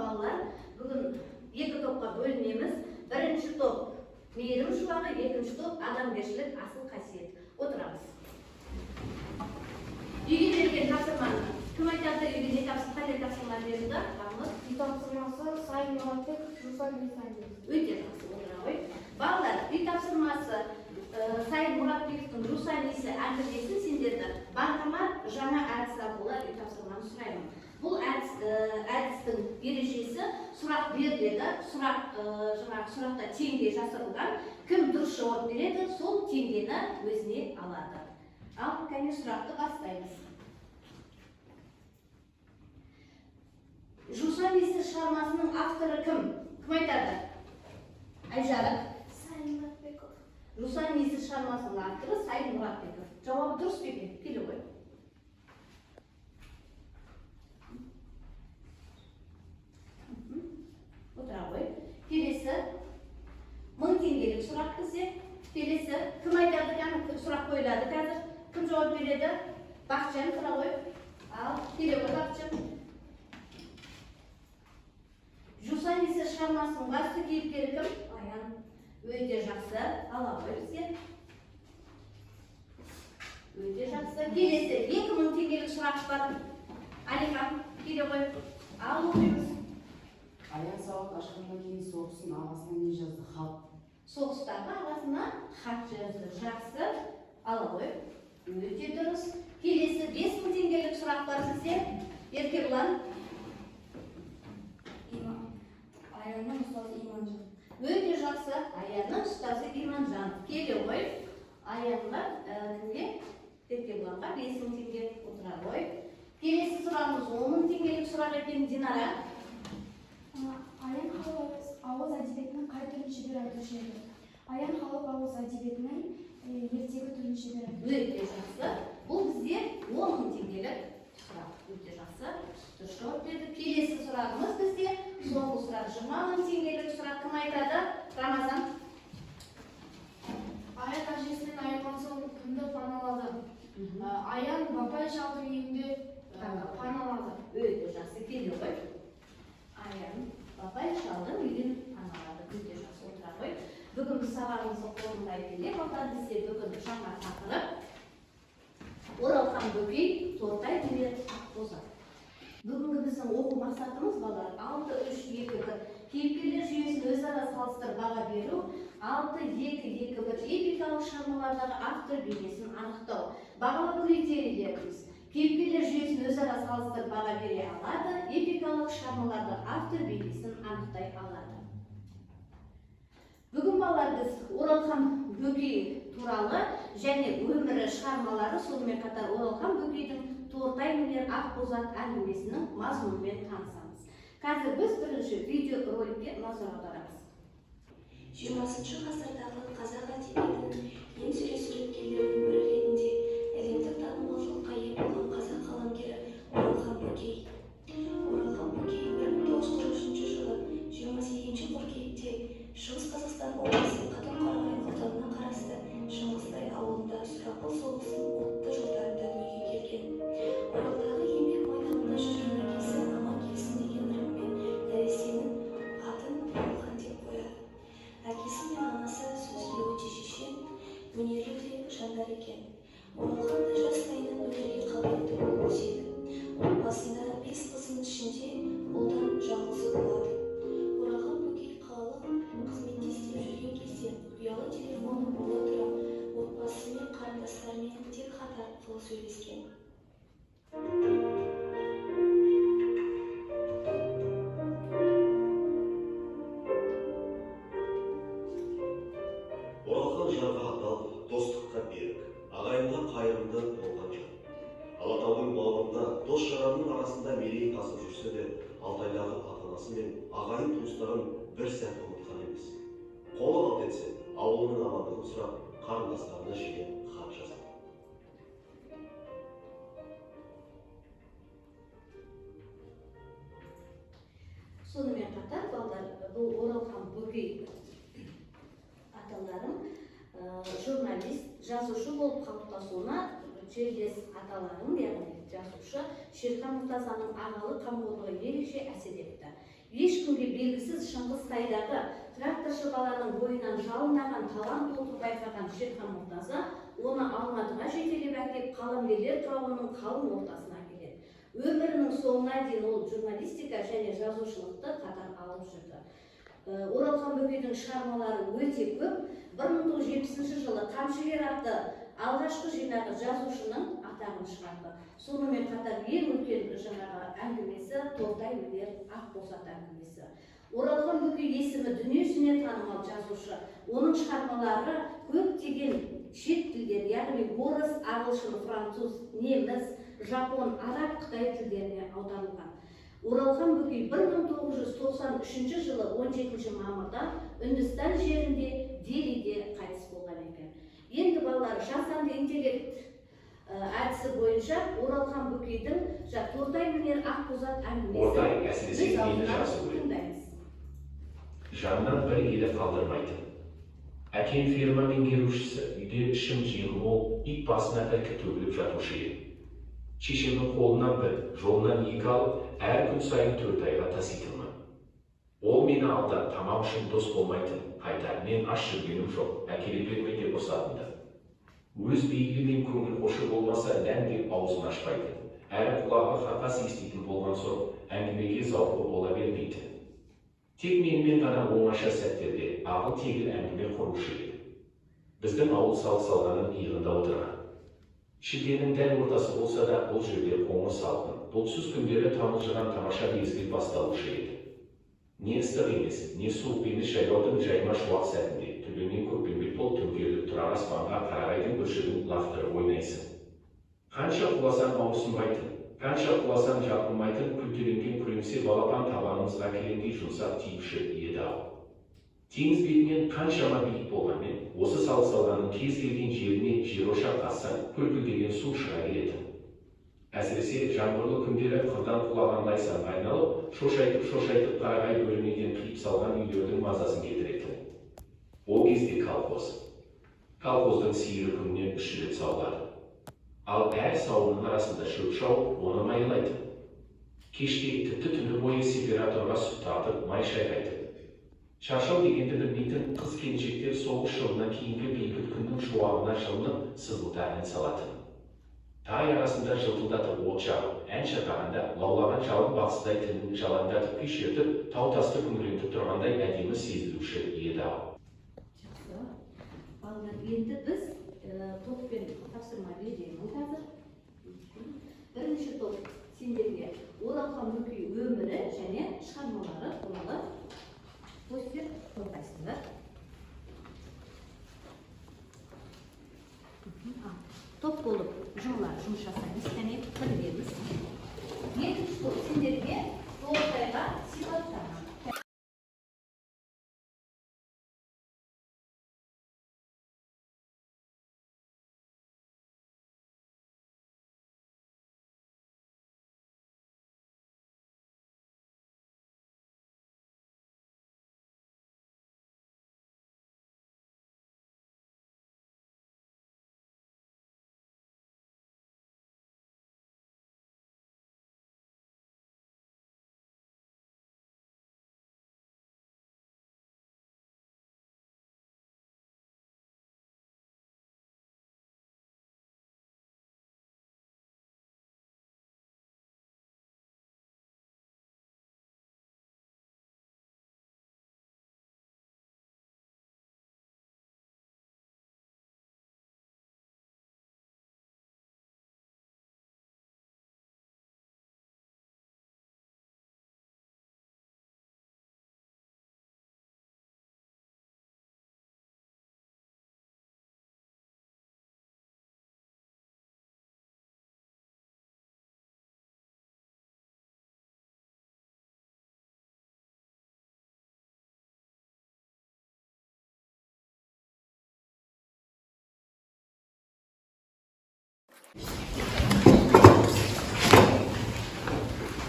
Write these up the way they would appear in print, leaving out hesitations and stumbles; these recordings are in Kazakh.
балалар, бүгін екі топқа бөлінеміз. Бірінші топ мейірім шуағы, екінші топ адамгершілік асыл қасиет. Отырамыз. Үйге берген тапсырманы кім айтады? Үйге не қандай тапсырма берді? Үй тапсырмасы Сайын Мұратбеков, Руслан Исаев. Өте жақсы отыра ғой. Балалар, үй тапсырмасы Сайын Мұратбековтың Руслан Исаев әңгімесін сендерді бағдама жаңа әдіс арқылы үй тапсырманы сұраймын. Бұл әдістің ережесі сұрақ беріледі, сұрақта теңге жасырылған, кім дұрыс жауап береді, сол теңгені өзіне алады. Ал, кәне сұрақты бастаймыз. Руслан Исаев шығармасының авторы кім? Кім айтады? Айжарық. Сайын Мұратбеков. Руслан Исаев шығармасының авторы Сайын Мұратбеков. Жауабы дұрыс па екен? Келе ғой. Отыра ғой. Келесі 1000 теңгелік сұрақ бізде. Келесі кім айтады? Сұрақ қойылады қазір. Кім жауап береді? Бақытжан тұра ғой. Ал, келе ғой Бақытжан. Руслан Исаев шығармасының басты кейіпкері кім? Аян. Өте жақсы. Ала ғой бізге. Өте жақсы. Келесі 2000 теңгелік сұрақ бар. Алихан, келе ғой. Ал, оқимыз. Аян сауат ашқаннан кейін соғыстың ағасына не жазды? Хат. Соғыстағы ағасына хат жазды. Жақсы. Ала ғой. Өте дұрыс. Келесі 5000 теңгелік сұрақ бар бізде. Еркебұлан. Аянның ұстазы Иманжан. Өте жақсы. Аянның ұстазы Иманжан. Келе ғой. Аянға кімге? Еркебұланға 5000 теңге отыра ғой. Келесі сұрағымыз 10000 теңгелік сұрақ екен. Динара. Аян халық ауыз әдебиетінің қай түрін шебер айтушы еді? Аян халық ауыз әдебиетінің ертегі түрін шебер айтушы. Өте жақсы. Бұл бізде 10000 теңгелік сұрақ. Өте жақсы. Дұрыс жауап берді. Келесі сұрағымыз бізде соңғы сұрақ 20000 теңгелік сұрақ. Кім айтады? Рамазан. Аян әжесінен айырған соң кімді паналады? Аян бапай шалдың үйінде паналады. Өте жақсы. Келе ғой. Аян бапай шалдың үйін паналады. Өте жақсы. Отыра ғой. Бүгінгі сабағымызды қорытындылай келе, балдар бізде бүгін жаңа тақырып Оралхан Бөкей, Тортай Төре Ақбозат. Бүгінгі біздің оқу мақсатымыз балалар 6-3-2-1 кейіпкерлер жүйесін өзара салыстырып баға беру, 6-2-2-1 эпикалық шығармалардағы автор бейнесін анықтау. Бағалау критерийлеріміз: кейіпкерлер жүйесін өзара салыстырып баға бере алады, эпикалық шығармалардағы автор бейнесін анықтай алады. Бүгін балалар біз Оралхан Бөкей туралы және өмірі шығармалары, сонымен қатар Оралхан Бөкейдің Тортай Төре Ақбозат әңгімесінің мазмұнымен танысамыз. Қазір біз бірінші видеороликке назар аударамыз. 20 ғасырдағы қазақ әдебиетінің ең сүре суреткерлерінің бірі ретінде әлемдік танымалдылыққа ие болған қазақ қаламгері Оралхан Бөкей. Оралхан Бөкей 1943 жылы 28 қыркүйекте Шығыс Қазақстан облысы Қатон-Қарағай ауданына қарасты Шыңғыстай ауылында Сұрапыл соғысының отты жылдарында дүниеге келген. Оралдағы еңбек майданында жүрген әкесі Аманкелсін деген ырыммен нәрестенің атын Оралхан деп қояды. Әкесі мен анасы сөзге өте шешен, өнерлі де жандар екен. Оралхан да жастайынан өнерге қабілетті болып өседі. Отбасында 5 қыздың ішінде ұлдан жалғызы болады. Оралхан Бөкей қалалық қызметте істеп жүрген кезде ұялы телефоны бола тұра отбасы мен қарындастарымен тек хат арқылы сөйлескен. Оралхан жарға адал, достыққа берік, ағайынға қайырымды болған жан. Алатаудың бауырында дос-жаранның арасында мерей тасып жүрсе де, Алтайдағы ата-анасы мен ағайын туыстарын бір сәт ұмытқан емес. Қолы қалт етсе, ауылының амандығын сұрап, қарындастарына жиі хат жазды. Сонымен қатар, балалар, бұл Оралхан Бөкей аталарым журналист, жазушы болып қалыптасуына жерлес аталарым, яғни жазушы Шерхан Мұртазаның ағалы қамқорлығы ерекше әсер етті. ешкімге белгісіз Шыңғыстайдағы тракторшы баланың бойынан жалындаған талант толқын байқаған Шерхан Мұртаза оны Алматыға жетелеп әкеліп қаламгерлер қауымының қалың ортасына әкеледі. Өмірінің соңына дейін ол журналистика және жазушылықты қатар алып жүрді. Оралхан Бөкейдің шығармалары өте көп. 1970 жылы Қамшыгер атты алғашқы жинағы жазушының атағын шығарды. Сонымен қатар ең үлкен жаңағы әңгімесі Тортай өнер Ақбосат әңгімесі. Оралхан Бөкей есімі дүниесіне танымал жазушы. Оның шығармалары көптеген шет тілдер, яғни орыс, ағылшын, француз, неміс, жапон, араб, қытай тілдеріне аударылған. Оралхан Бөкей 1993 жылы 17 мамырда Үндістан жерінде Делиде қайтыс болған екен. Енді балалар жасанды интеллект әдісі бойынша Оралхан Бөкейдің Тортай өнер Ақбозат Ортай әсіресе мені жақсы көреді. тыңдаймыз. Жанынан бір елі қалдырмайтын. Әкем ферма меңгерушісі, үйде ішім жеңіл болып, ит басына іркі төгіліп жатушы еді. Шешемнің қолынан бір, жолынан екі алып, әр күн сайын 4 айға таситынмын. Ол мені алда тамақ үшін дос болмайтын, қайтарымен аш жүргенім жоқ, әкеле бермейді ұрсатынды. Өз бейгімен көңіл қошы болмаса ләңдеп аузын ашпайтын, әрі құлағы қақас еститін болған соң әңгімеге зауқы бола бермейтін. Тек менімен ғана оңаша сәттерде ағыл тегіл әңгіме құрушы еді. Біздің ауыл салғанын иығында отырған. Шілденің дәл ортасы болса да бұл жерде қоңыр салқын, бұлтсыз күндері тамылжыған тамаша мезгіл басталушы еді. Не ыстық емес, не суық емес жайлаудың жайма шуақ сәтінде төбемен көкпеңбек болып төңкеріліп тұрар аспанға қарағайдың бүршігін лақтырып ойнайсың. Қанша құласаң ауырсынбайтын, қанша құласаң жарқылмайтын күлтеленген күлімсе балапан табанымызға келгендей жұмсақ тиіпші еді-ау. Теңіз бетінен қаншама биік болғанмен, осы салғанның кез келген жеріне жерошақ қазсаң, көлкілдеген су шыға келетін. Әсіресе жаңбырлы күндері қырдан құлаған лайсанға айналып, шошайтып қарағай бөлмеден қиып салған үйлердің мазасын кетіретін. Ол кезде колхоз. Колхоздың сиыры күнінен 3 рет сауылады. Ал әр сауының арасында шөп шауып, оны майлайды. Кешке тіпті түні бойы сеператорға сүт тартып, май шайқайтын. Шаршау дегенді білмейтін қыз-келіншектер соғыс жылынан кейінгі бейбіт күннің шуағына жылынып сызылта ән салатын. Тай арасында жылтылдатып от жағып, ән шырқағанда лаулаған жалын бақсыдай тілін жалаңдатып күйшертіп, тау-тасты күңірентіп тұрғандай әдемі сезілуші еді-ау. Жақсы. Балалар, енді біз топпен тапсырма береміз қазір. Бірінші топ сендерге Оралхан Бөкей өмірі және шығармалары туралы постер қойғайсыңдар. Топ болып жұмыс жасаймыз, және білеміз. Екінші топ сендерге Тортайға сипаттама.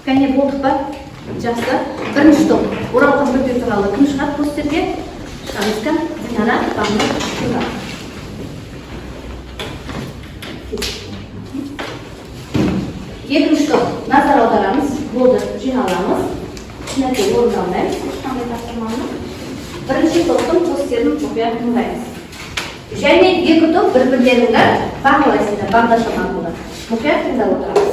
Кәне болдық па? Жақсы. Бірінші топ. Оралхан Бөкей туралы кім шығады постерге? Шамиска, Динара, Бамыр, Шура. Екінші топ. Назар аударамыз. Болды, жиналамыз. ешнәрсе орындалмаймыз, ешқандай тапсырманы. Бірінші топтың постерін мұқият тыңдаймыз. Және екі топ бір-бірлеріңді бағалайсыздар, бағдарлама арқылы. Мұқият тыңдап отырамыз.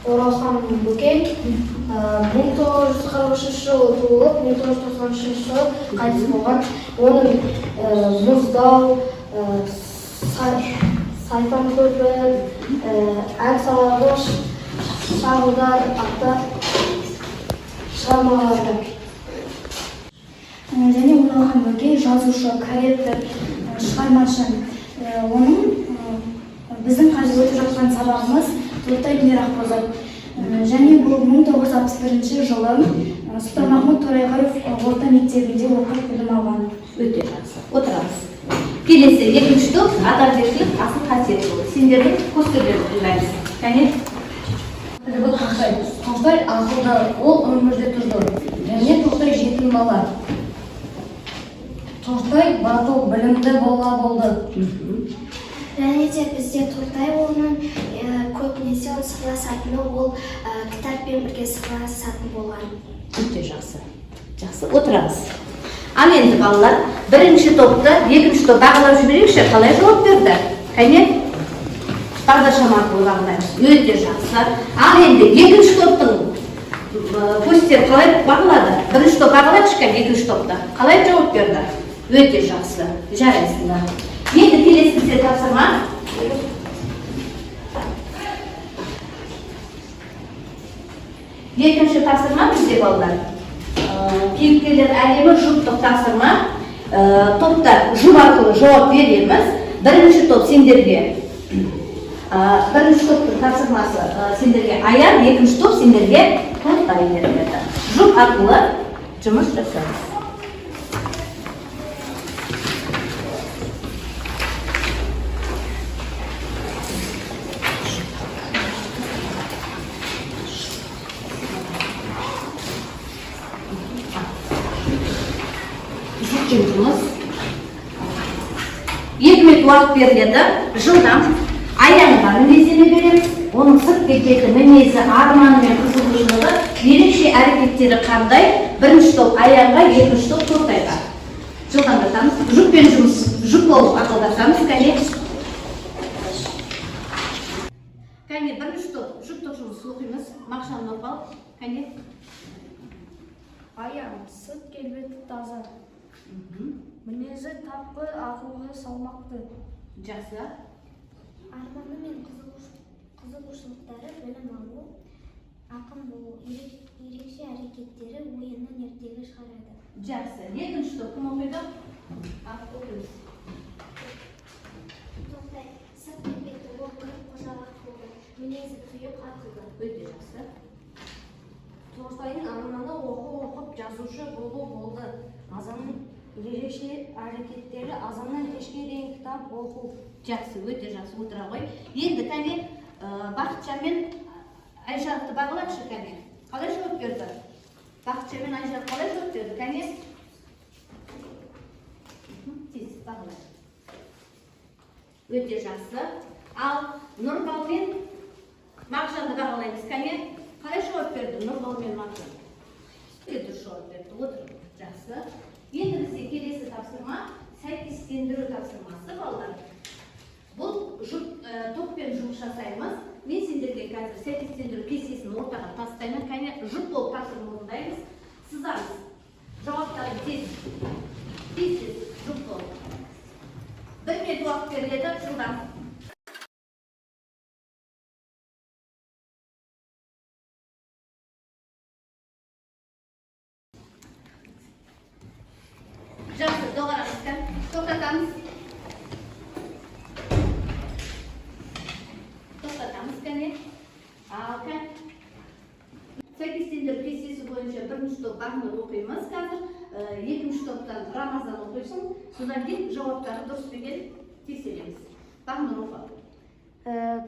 Оралхан Бөкей 1943 жылы туылып, 1993 жылы қайтыс болған. Оның Мұздау, Сайтан көпі, Ән салағыш, Шағылдар атты шығармалары. Және Оралхан Бөкей жазушы, корректор, шығармашы. Оның біздің қазір өтіп жатқан сабағымыз Тортай Мирах проза. Және бұл 1961 жылы Сұлтанмахмұт Торайғыров орта мектебінде оқып білім алған. Өте жақсы. Отырамыз. Келесі екінші топ адамгершілік асыл қасиет болды. Сендердің постерлерді тыңдаймыз. Кәне? Тоқтай ақылды, ол өмірде тұрды. Және Тоқтай жетім бала. Тоқтай батыл, білімді бола болды. Және де бізде Тортай оның көбінесе сырласатыны, ол кітаппен бірге сырласатын болған. Өте жақсы. Жақсы. Отырамыз. Ал енді балалар, бірінші топты, екінші топ бағалап жіберейікші, қалай жауап берді? Кәне? Бағдарлама арқылы бағалаймыз. Өте жақсы. Ал енді екінші топтың постер қалай бағалады? Бірінші топ бағалайықшы, екінші топты. Қалай жауап берді? Өте жақсы. Жарайсыңдар. Енді келесі бізде тапсырма. Екінші тапсырма бізде балалар. Кейіпкерлер әлемі жұптық тапсырма. Топта жұп арқылы жауап береміз. Бірінші топ сендерге. Бірінші топтың тапсырмасы сендерге аян, екінші топ сендерге Тортай беріледі. Жұп арқылы жұмыс жасаймыз. Жұмыс. 2 минут уақыт беріледі. Жылдам аянға мінездеме береміз. Оның сырт кететін мінезі, арманы мен қызығушылығы, ерекше әрекеттері қандай? Бірінші топ аянға, екінші топ Тортайға. Жылдамдатамыз. Жұппен жұмыс, жұп болып ақылдасамыз. Кәне? Кәне, бірінші топ жұптық жұмыс оқимыз. Мақшан Нұрбал. Кәне? Аян, сырт келбеті таза. Мінезі тапқыр, ақылы салмақты. Жақсы. Арманы мен қызығушылықтары білім алу, ақын болу, ерекше әрекеттері ойыннан ертегі шығарады. Жақсы. Екінші топ кім оқиды? Оқимыз. Тортай сырт келбеті оқыр, қожалық болды, мінезі тұйық, ақылды. Өте жақсы. Тортайдың арманы оқып жазушы болу болды. Азанның ерекше әрекеттері азаннан кешке дейін кітап оқу. Жақсы, өте жақсы. Отыра ғой. Енді кәне Бақытжан мен Айжарықты бағалайықшы кәне. Қалай жауап берді? Бақытжан мен Айжарық қалай жауап берді? Кәне? Тез бағалайық. Өте жақсы. Ал Нұрбал мен Мағжанды бағалаймыз. Кәне? Қалай жауап берді? Нұрбал мен Мағжан. Өте жауап берді. Отыр. Жақсы. Енді бізде келесі тапсырма сәйкестендіру тапсырмасы балалар. Бұл топпен жұмыс жасаймыз. Мен сендерге қазір сәйкестендіру кестесін ортаға тастаймын. Кәне жұп болып тапсырма орындаймыз. Сызамыз. Жауаптарды тез жұп болып. 1 минут уақыт беріледі. Жылдам. Жақсы, доғарамыз кән. Тоқтатамыз. Тоқтатамыз кәне. Ал кән. Сәйкестендіру кестесі бойынша бірінші топ Бағнұр оқимыз қазір. Екінші топтан Рамазан оқисын. Содан кейін жауаптары дұрыс па екенін тексереміз. Бағнұр оқы.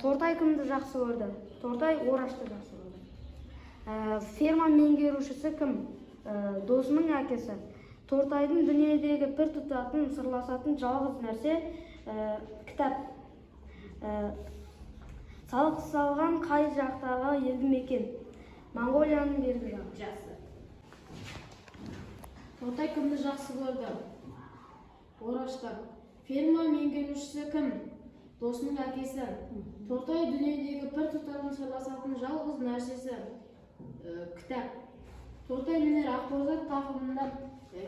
Тортай кімді жақсы көрді? Тортай Орашты жақсы көрді. Ферма меңгерушісі кім? Досының әкесі. Тортайдың дүниедегі пір тұтатын, сырласатын жалғыз нәрсе кітап. Салық салған қай жақтағы елді мекен? Монғолияның бергі жағы. Жақсы. Тортай кімді жақсы көрді? Ораштан. Ферма меңгерушісі кім? Досының әкесі. Тортай дүниедегі бір тұтардың сырласатын жалғыз нәрсесі. Кітап. Тортай менен Ақбозат тақымынан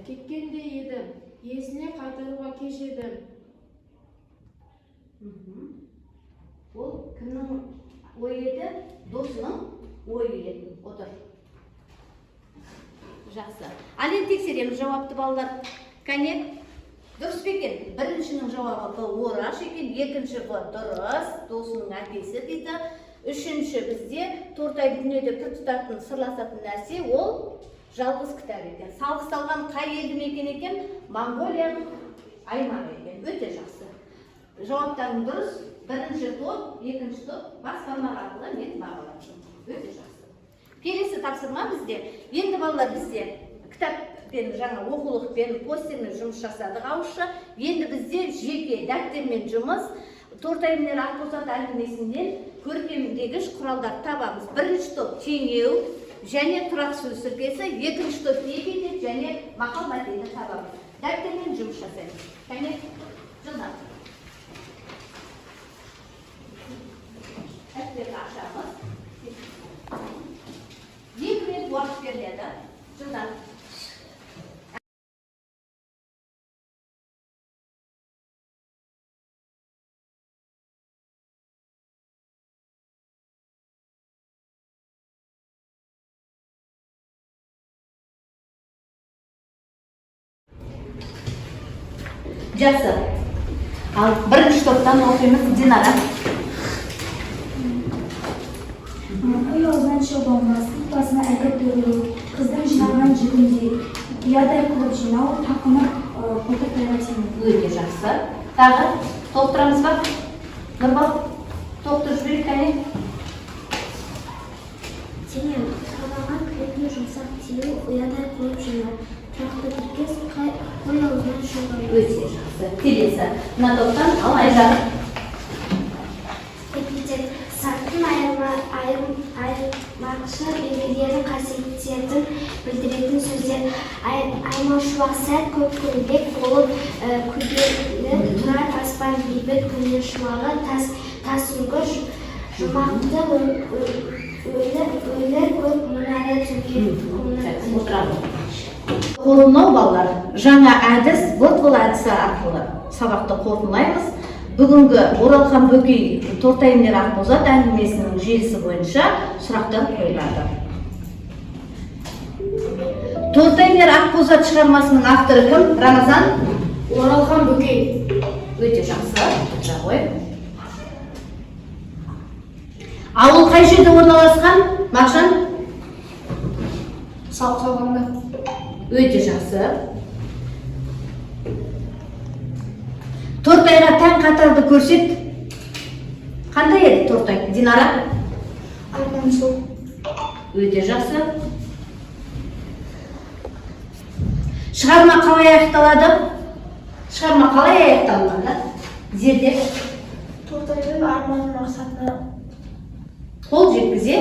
кеткенде еді. Есіне қайтаруға кеш еді. Ол кімнің ойы еді? Досының ойы еді. Отыр. Жақсы. Ал енді тексереміз жауапты балалар. Кәне, дұрыс па екен? Біріншінің жауабы ораш екен, екінші дұрыс, досының әкесі дейді. Үшінші бізде Тортай дүниеде пір тұтатын, сырласатын нәрсе ол жалғыз кітап екен. Салғысталған қай елді мекен екен? Монғолияның аймағы екен. Өте жақсы. Жауаптарың дұрыс. Бірінші топ, екінші топ басқармақ арқылы мен бағалаттым. Өте жақсы. Келесі тапсырма бізде. Енді балалар бізде кітаппен, жаңа оқулықпен, постермен жұмыс жасадық ауызша. Енді бізде жеке дәптермен жұмыс. Тортай менен Ақбозат әңгімесінен көркемдегіш құралдар табамыз. Бірінші топ теңеу және тұрақ сөз тіркесі, екінші топ егеде және мақал мәтелді табамыз. Дәптермен жұмыс жасаймыз. Кәне, жылдан. Дәптерді ашамыз. 2 минут уақыт беріледі. Жылдан. Жақсы. Ал бірінші топтан оқимыз Динара. Үй аузынан шығып болмас, басына әкеп төгілу, қыздың жинаған жігіндей, ұядай қылып жинау, тақымы қолтық тайратсың. Өте жақсы. Тағы толықтырамыз ба? Нұрбал, толықтырып жіберейік кәне. Теңеу, табанға кіретін жұмсақ тию, ұядай қылып жинау, тұрақты тіркес, ой аузынан шығып. Өте жақсы. Келесі. Мына топтан ал Айжан. Эпитет. Сарттың айырмақшы белгілерін қасиеттерін білдіретін сөздер. Аймаушылық сәт көп көңілдек болып, көбелі тұрар аспан бейбіт күннен шуағы, тас үңгір жұмақты өлер көп мұнары түнген отырады. Қолынау балалар, жаңа әдіс, бұл әдісі арқылы сабақты қорытындылаймыз. Бүгінгі Оралхан Бөкей Тортай менен Ақбозат әңгімесінің желісі бойынша сұрақтар қойылады. Тортай менен Ақбозат шығармасының авторы кім? Рамазан? Оралхан Бөкей. Өте жақсы. Жағой. Ауыл қай жерде орналасқан? Мағжан? Салқалғанда. Өте жақсы. Тортайға тән қатарды көрсет. Қандай еді Тортай? Динара? Арманшыл. Өте жақсы. Шығарма қалай аяқталады? Шығарма қалай аяқталады? Зерде. Тортайдың арман мақсатына Қол жеткізе.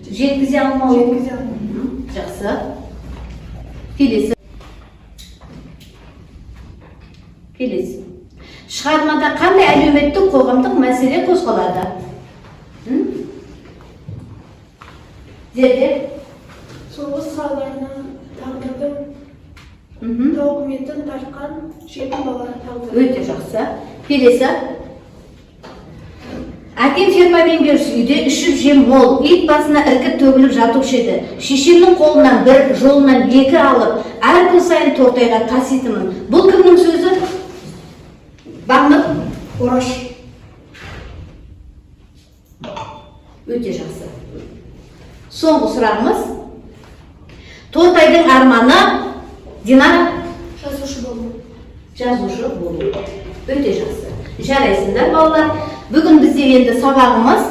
Жеткізе алмау. Жақсы. Келесі. Келесі. Шығармада қандай әлеуметтік қоғамдық мәселе қозғалады? Зерде. соғыс салдарынан тағдырдың тауқыметін тартқан жетім балалар тағдыры. Өте жақсы. Келесі. Әкем ферма меңгеруші үйде ішіп жем мол, ит басына іркіп төгіліп жатушы еді. Шешемнің қолынан бір, жолынан екі алып, әр күн сайын Тортайға таситынмын. Бұл кімнің сөзі? Бағынып? Ораш. Өте жақсы. Соңғы сұрағымыз. Тортайдың арманы Динара? Жазушы болу. Жазушы болу. Өте жақсы. Жарайсыңдар балалар. Бүгін бізде енді сабағымыз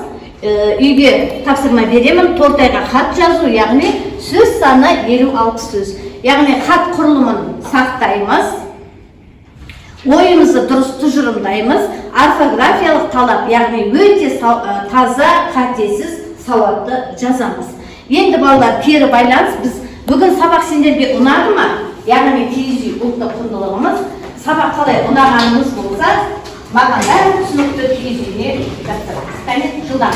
үйге тапсырма беремін. Тортайға хат жазу, яғни сөз саны 50-60 сөз. Яғни хат құрылымын сақтаймыз. Ойымызды дұрыс тұжырымдаймыз. Орфографиялық талап, яғни өте таза, қатесіз, сауатты жазамыз. Енді балалар, кері байланыс, біз Бүгін сабақ сендерге ұнады ма? Яғни киіз үй ұлттық құндылығымыз сабақ қалай ұнағанымыз болса, маған бәрі түсінікті киіз үйіне жатсырыңыз. Кәне жылдам.